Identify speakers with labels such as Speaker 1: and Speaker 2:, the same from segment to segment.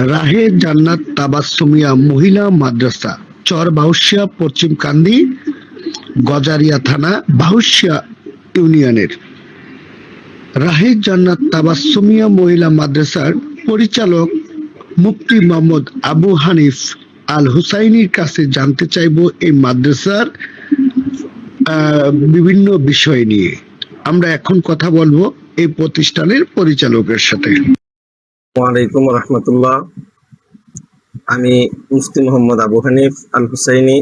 Speaker 1: রাহে জান্নাত তাবাসসুমিয়া মহিলা মাদ্রাসা, চর বাউশিয়া, পশ্চিম কান্দি, গজারিয়া থানা, বাউশিয়া ইউনিয়নের। রাহে জান্নাত তাবাসসুমিয়া মহিলা মাদ্রাসার পরিচালক মুফতি মোহাম্মদ আবু হানিফ আল হুসাইনির কাছে জানতে চাইব এই মাদ্রাসার বিভিন্ন বিষয় নিয়ে। আমরা এখন কথা বলবো এই প্রতিষ্ঠানের পরিচালকের সাথে।
Speaker 2: ওয়ালাইকুম রহমতুল্লাহ। আমি মুফতি মোহাম্মদ আবু হানিফ আল হুসাইনি।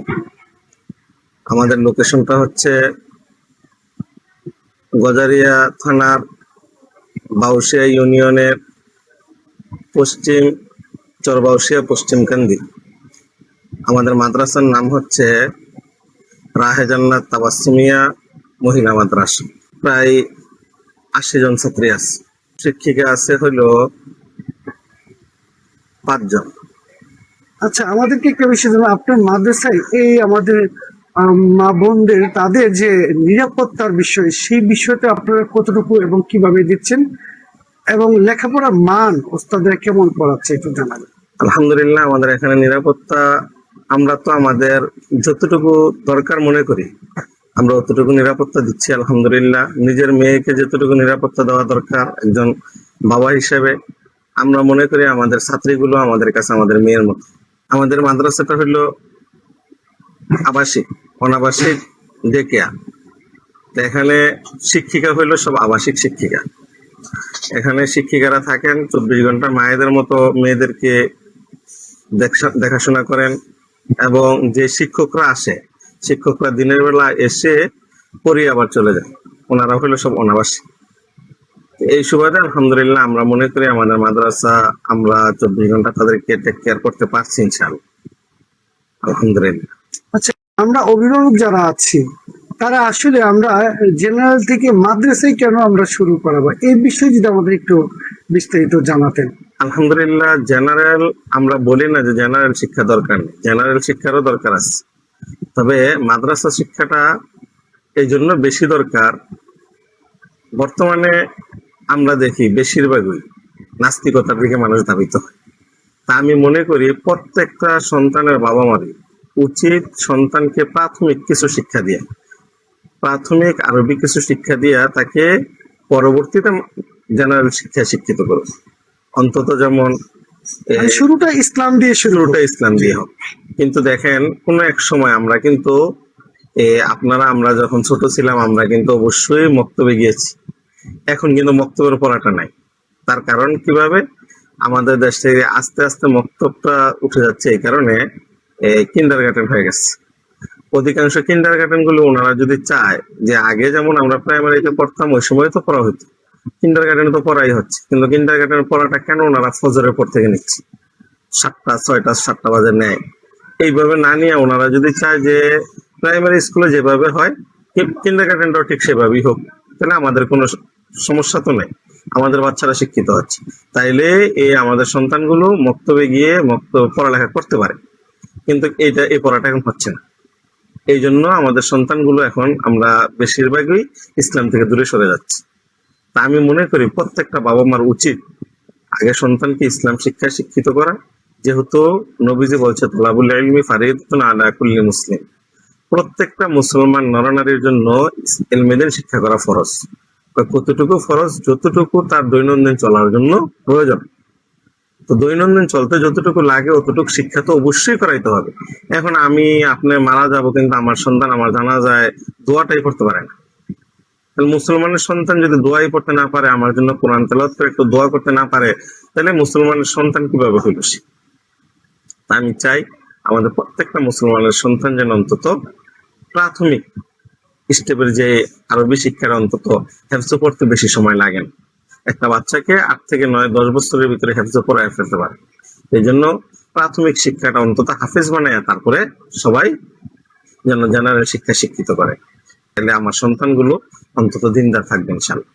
Speaker 2: আমাদের লোকেশনটা হচ্ছে গজারিয়া থানার বাউশিয়া ইউনিয়নের পশ্চিম চরবাউশিয়া পশ্চিম কান্দি। আমাদের মাদ্রাসার নাম হচ্ছে রাহে জান্নাত তাবাসসুমিয়া মহিলা মাদ্রাসা। প্রায় 80 জন ছাত্রী আছে, শিক্ষিকা আছে হলো 5 জন।
Speaker 3: আচ্ছা, আমাদেরকে একটা বিষয় জানান, আপনার মাদ্রাসায় এই আমাদের মা বোনদের তাদের যে নিরাপত্তার বিষয়, সেই বিষয়টা আপনারা কতটুকু এবং কিভাবে দিচ্ছেন, এবং লেখাপড়ার মান ওস্তাদরা কেমন পড়াচ্ছে একটু জানাবেন।
Speaker 2: আলহামদুলিল্লাহ, আমাদের এখানে নিরাপত্তা আমরা তো আমাদের যতটুকু দরকার মনে করি আমরা অতটুকু নিরাপত্তা দিচ্ছি আলহামদুলিল্লাহ। নিজের মেয়েকে যতটুকু নিরাপত্তা দেওয়া দরকার একজন বাবা হিসেবে আমরা মনে করি আমাদের ছাত্রীগুলো আমাদের কাছে আমাদের মেয়ের মতো। আমাদের মাদ্রাসাটা হলো আবাসিক, অনাবাসিক ডে কেয়ার। এখানে শিক্ষিকা হইলো সব আবাসিক শিক্ষিকা। এখানে শিক্ষিকারা থাকেন 24 ঘন্টা মায়েদের মতো মেয়েদেরকে দেখাশোনা করেন, এবং যে শিক্ষকরা আসে শিক্ষকরা দিনের বেলা এসে পড়িয়ে আবার চলে যায়। ওনারা হইলো সব অনাবাসিক। এই সুবাদে আলহামদুলিল্লাহ আমরা মনে করি আমাদের মাদ্রাসা আমরা 24 ঘন্টা তাদেরকে টেক কেয়ার করতে পারছি ইনশাআল্লাহ, আলহামদুলিল্লাহ।
Speaker 3: আচ্ছা, আমরা অভিভাবক যারা আছি তারা আসলে আমরা জেনারেল থেকে মাদ্রাসায় কেন আমরা শুরু করাবো, এই বিষয়ে যদি আমাদের একটু বিস্তারিত জানাতেন।
Speaker 2: আলহামদুলিল্লাহ, জেনারেল আমরা বলি না যে জেনারেল শিক্ষা দরকার নেই, জেনারেল শিক্ষারও দরকার আছে। তবে মাদ্রাসা শিক্ষাটা এই জন্য বেশি দরকার, বর্তমানে আমরা দেখি বেশিরভাগই নাস্তিকতার দিকে মানুষ ধাবিত হয়। তা আমি মনে করি প্রত্যেকটা সন্তানের বাবা মারই উচিত সন্তানকে প্রাথমিক কিছু শিক্ষা দিয়ে, প্রাথমিক আরবি কিছু শিক্ষা দিয়া তাকে পরবর্তীতে জেনারেল শিক্ষায় শিক্ষিত করবে। অন্তত যেমন
Speaker 3: শুরুটা ইসলাম দিয়ে
Speaker 2: ইসলাম দিয়ে হোক। কিন্তু দেখেন কোন এক সময় আমরা কিন্তু আমরা যখন ছোট ছিলাম আমরা কিন্তু অবশ্যই মক্তবে গিয়েছি। এখন কিন্তু মক্তবের পড়াটা নাই। তার কারণ কিভাবে আমাদের দেশ থেকে আস্তে আস্তে মক্তবটা উঠে যাচ্ছে, এই কারণে কিন্ডারগার্টেন হয়ে গেছে। অধিকাংশ কিন্ডারগার্টেন গুলো ওনারা যদি চায় যে আগে যেমন আমরা প্রাইমারিতে পড়তাম ওই সময় তো পড়া হতো, কিন্ডারগার্টেনে তো পড়াই হচ্ছে, কিন্তু কিন্ডারগার্টেনের পড়াটা কেন ওনারা ফজরের পর থেকে নিচ্ছে, 7টা 6টা 7টা বাজে নেয়। এইভাবে না নিয়ে ওনারা যদি চায় যে প্রাইমারি স্কুলে যেভাবে হয় কিন্ডারগার্টেনটাও ঠিক সেভাবেই হোক, তাহলে আমাদের কোনো সমস্যা তো নেই, আমাদের বাচ্চারা শিক্ষিত হচ্ছে। তাইলে আমাদের সন্তানগুলো মক্তবে গিয়ে পড়ালেখা করতে পারে, কিন্তু এই পড়াটা এখন হচ্ছে না। এই জন্য আমাদের সন্তানগুলো এখন আমরা বেশিরভাগই ইসলাম থেকে দূরে সরে যাচ্ছে। তা আমি মনে করি প্রত্যেকটা বাবা মার উচিত আগে সন্তানকে ইসলাম শিক্ষায় শিক্ষিত করা, যেহেতু নবীজি বলছে তালাবুল ইলমি ফারিদাতুন আলা কুল্লি মুসলিম, প্রত্যেকটা মুসলমান নরনারীর জন্য ইলমের শিক্ষা করা ফরজ। কতটুকু ফরজ? যতটুকু তার দৈনন্দিন চলার জন্য প্রয়োজন। তো দৈনন্দিন চলতে যতটুকু লাগে অতটুকু শিক্ষা তো অবশ্যই করাইতে হবে। এখন আপনি মারা যাব, কিন্তু আমার সন্তান আমার জানা যায় দোয়াটাই পড়তে পারে না। মুসলমানের সন্তান যদি দোয়াই পড়তে না পারে, আমার জন্য কোরআন তেলাওয়াত করে একটু দোয়া করতে না পারে, তাহলে মুসলমানের সন্তান কিভাবে হইল সে? আমি চাই আমাদের প্রত্যেকটা মুসলমানের সন্তান যেন অন্তত প্রাথমিক স্টেপের যে আরবি শিক্ষার অন্তত হেফজ পড়তে বেশি সময় লাগে না। একটা বাচ্চাকে 8 থেকে 9-10 বছরের ভিতরে হেফজ পড়ায় ফেলতে পারে। এই জন্য প্রাথমিক শিক্ষাটা অন্তত হাফেজ বানায় তারপরে সবাই যেন জেনারেল শিক্ষা শিক্ষিত করে, তাহলে আমার সন্তানগুলো অন্তত দিনদার থাকবে ইনশাআল্লাহ।